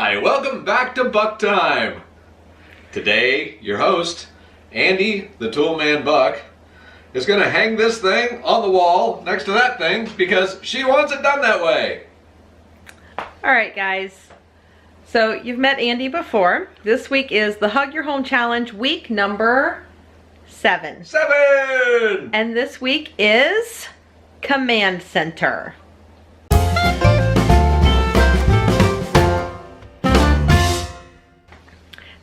Hi, welcome back to Buck Time. Today, your host, Andy the Toolman Buck, is going to hang this thing on the wall next to that thing because she wants it done that way. Alright guys, so you've met Andy before. This week is the Hug Your Home Challenge week number 7. 7! And this week is Command Center.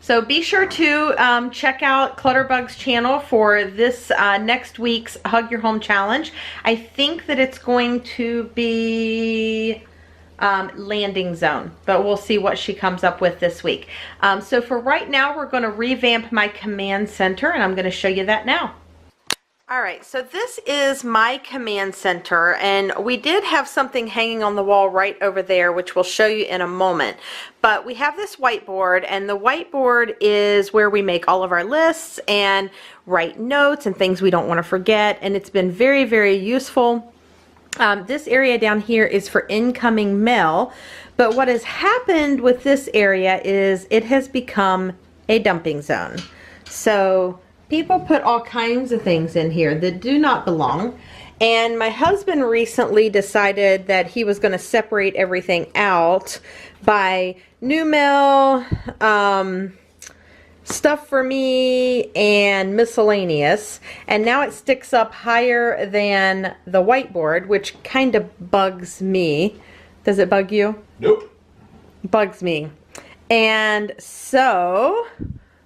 So be sure to check out ClutterBug's channel for this next week's Hug Your Home Challenge. I think that it's going to be landing zone, but we'll see what she comes up with this week. So for right now, we're going to revamp my command center, and I'm going to show you that now. Alright, so this is my command center, and we did have something hanging on the wall right over there, which we'll show you in a moment. But we have this whiteboard, and the whiteboard is where we make all of our lists and write notes and things we don't want to forget, and it's been very, very useful. This area down here is for incoming mail, but what has happened with this area is it has become a dumping zone. So people put all kinds of things in here that do not belong, and my husband recently decided that he was going to separate everything out by new mail, stuff for me, and miscellaneous, and now it sticks up higher than the whiteboard, which kind of bugs me. Does it bug you? Nope. Bugs me. And so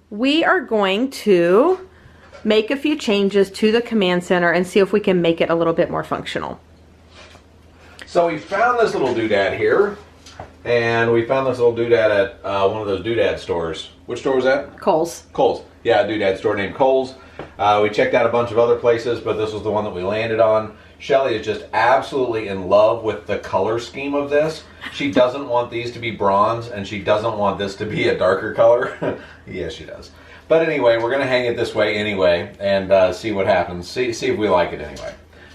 we are going to make a few changes to the command center and see if we can make it a little bit more functional. So we found this little doodad here, and we found this little doodad at one of those doodad stores. Which store was that? Kohl's. Kohl's. Yeah, a doodad store named Kohl's. We checked out a bunch of other places, but this was the one that we landed on. Shelly is just absolutely in love with the color scheme of this. She doesn't want these to be bronze, and she doesn't want this to be a darker color. Yes, she does. But anyway, we're going to hang it this way anyway and see what happens. See if we like it anyway.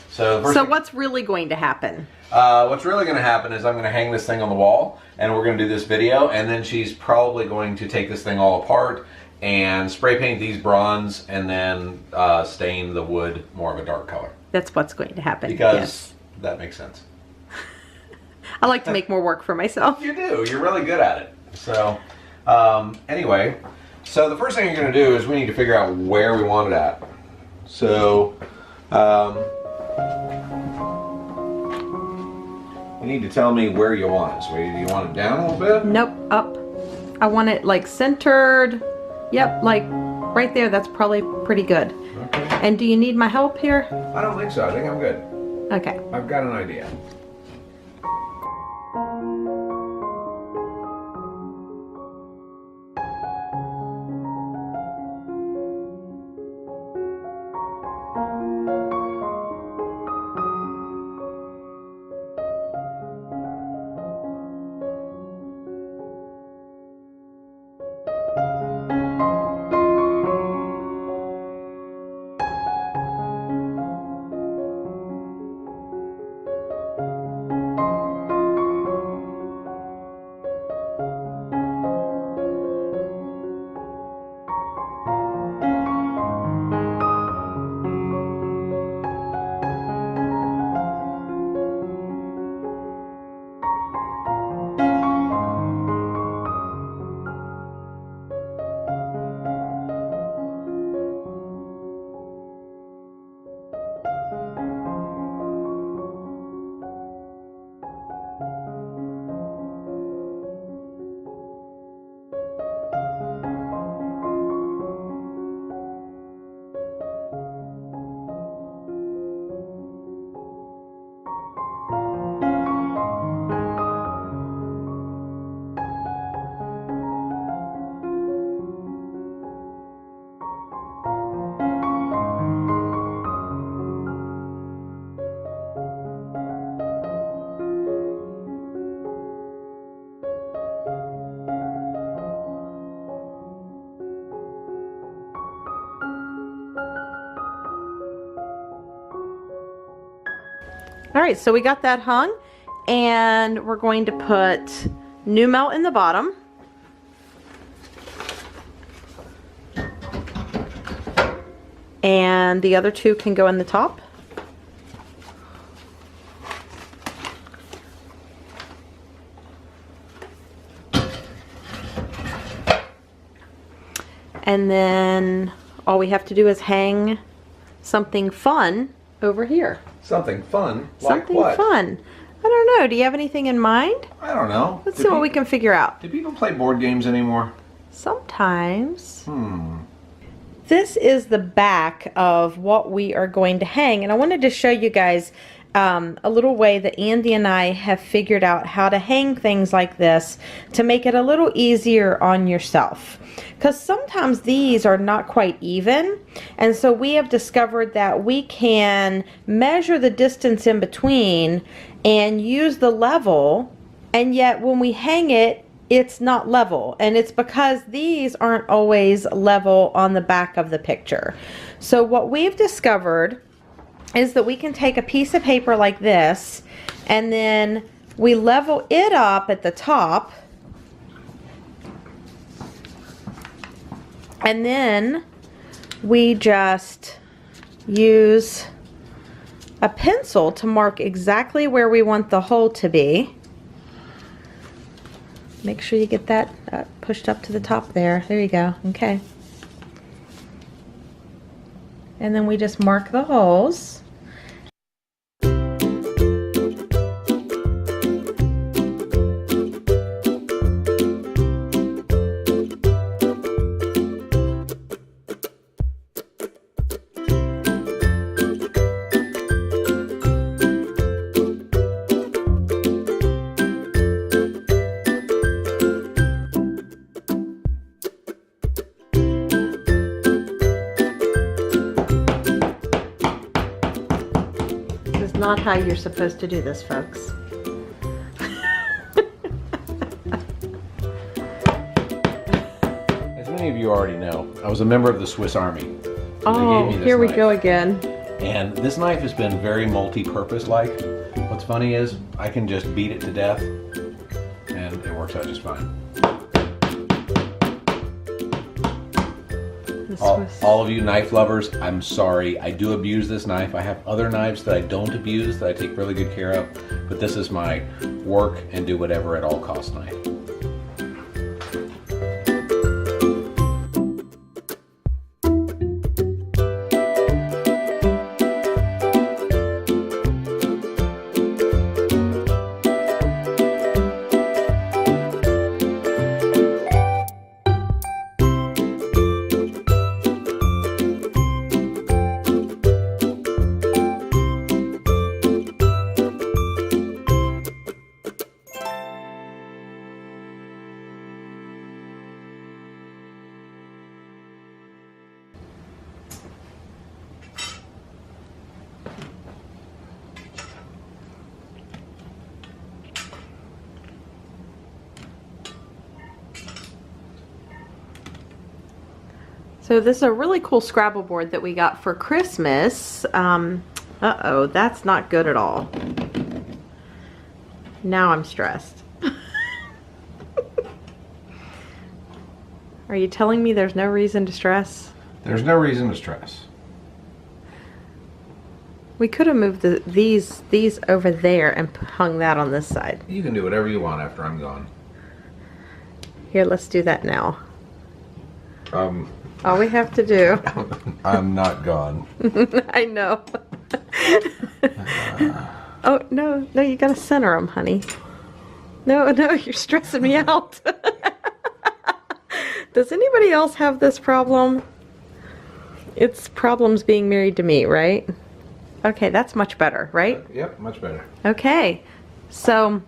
So what's really going to happen? What's really going to happen is I'm going to hang this thing on the wall, and we're going to do this video, and then she's probably going to take this thing all apart and spray paint these bronze and then stain the wood more of a dark color. That's what's going to happen. Because yes. That makes sense. I like to make more work for myself. You do. You're really good at it. So anyway, so the first thing you're going to do is we need to figure out where we want it at. So you need to tell me where you want it, sweetie. Do you want it down a little bit? Nope, up. I want it like centered. Yep, like right there. That's probably pretty good. Okay. And do you need my help here? I don't think so. I think I'm good. Okay. I've got an idea. All right, so we got that hung, and we're going to put new melt in the bottom. and the other two can go in the top. And then all we have to do is hang something fun over here. Something fun? Something like what? fun. I don't know. Do you have anything in mind? I don't know. Let's see what we can figure out. Do people play board games anymore? Sometimes. This is the back of what we are going to hang, and I wanted to show you guys a little way that Andy and I have figured out how to hang things like this to make it a little easier on yourself. Because sometimes these are not quite even, and so we have discovered that we can measure the distance in between and use the level, and yet when we hang it, it's not level, and it's because these aren't always level on the back of the picture. So what we've discovered is that we can take a piece of paper like this, and then we level it up at the top, and then we just use a pencil to mark exactly where we want the hole to be. Make sure you get that pushed up to the top there. There you go. Okay. And then we just mark the holes. Not how you're supposed to do this, folks. As many of you already know, I was a member of the Swiss Army. Oh, here we go again. And this knife has been very multi-purpose like. What's funny is I can just beat it to death and it works out just fine. All of you knife lovers, I'm sorry. I do abuse this knife. I have other knives that I don't abuse, that I take really good care of, but this is my work and do whatever at all cost knife. So this is a really cool Scrabble board that we got for Christmas. Uh-oh, that's not good at all. Now I'm stressed. Are you telling me there's no reason to stress? There's no reason to stress. We could have moved these over there and hung that on this side. You can do whatever you want after I'm gone. Here, let's do that now. All we have to do. I'm not gone. I know. Oh, no, you gotta center them, honey. No, you're stressing me out. Does anybody else have this problem? It's problems being married to me, right? Okay, that's much better, right? Yep, much better. Okay, so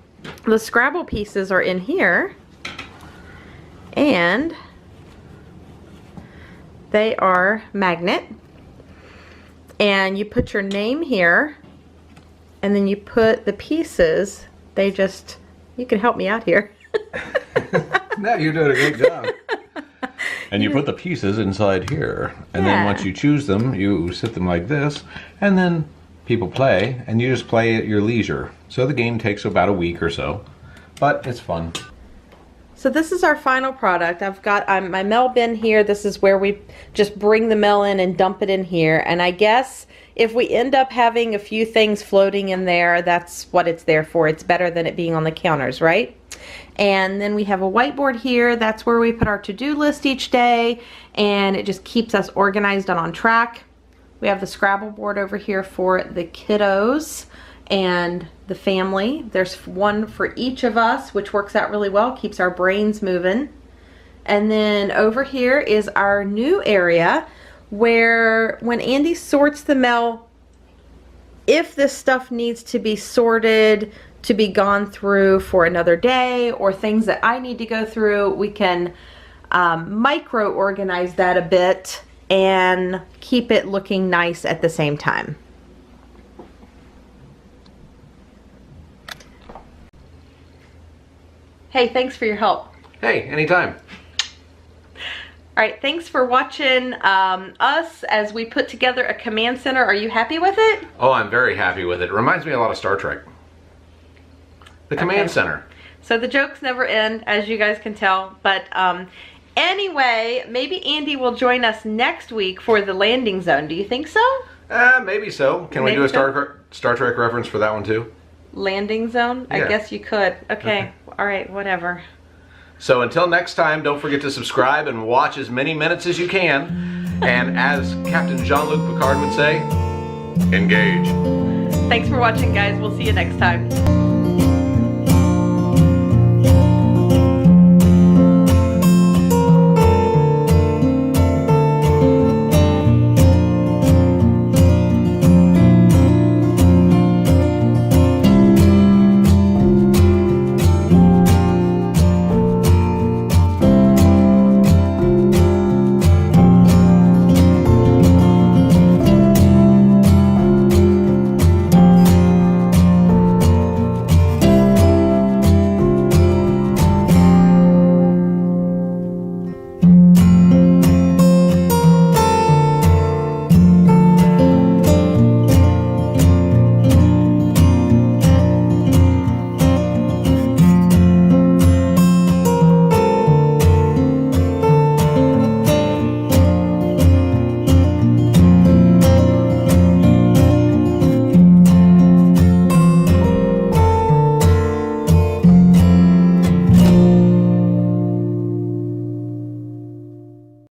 the Scrabble pieces are in here, and they are magnet, and you put your name here, and then you put the pieces. You can help me out here. No, you're doing a great job. And you put the pieces inside here, and then once you choose them, you sit them like this, and then people play, and you just play at your leisure. So the game takes about a week or so, but it's fun. So this is our final product. I've got my mail bin here. This is where we just bring the mail in and dump it in here. And I guess if we end up having a few things floating in there, that's what it's there for. It's better than it being on the counters, right? And then we have a whiteboard here. That's where we put our to-do list each day, and it just keeps us organized and on track. We have the Scrabble board over here for the kiddos and the family. There's one for each of us, which works out really well, keeps our brains moving. And then over here is our new area where when Andy sorts the mail, if this stuff needs to be sorted to be gone through for another day, or things that I need to go through, we can micro organize that a bit and keep it looking nice at the same time. Hey, thanks for your help. Hey, anytime. All right, thanks for watching us as we put together a command center. Are you happy with it? Oh, I'm very happy with it. It reminds me a lot of Star Trek. The command center. So the jokes never end, as you guys can tell. But anyway, maybe Andy will join us next week for the landing zone. Do you think so? Maybe so. Can we do a Star Trek reference for that one too? Landing zone? Yeah. I guess you could. Okay. All right, whatever. So until next time, don't forget to subscribe and watch as many minutes as you can. And as Captain Jean-Luc Picard would say, engage. Thanks for watching, guys. We'll see you next time.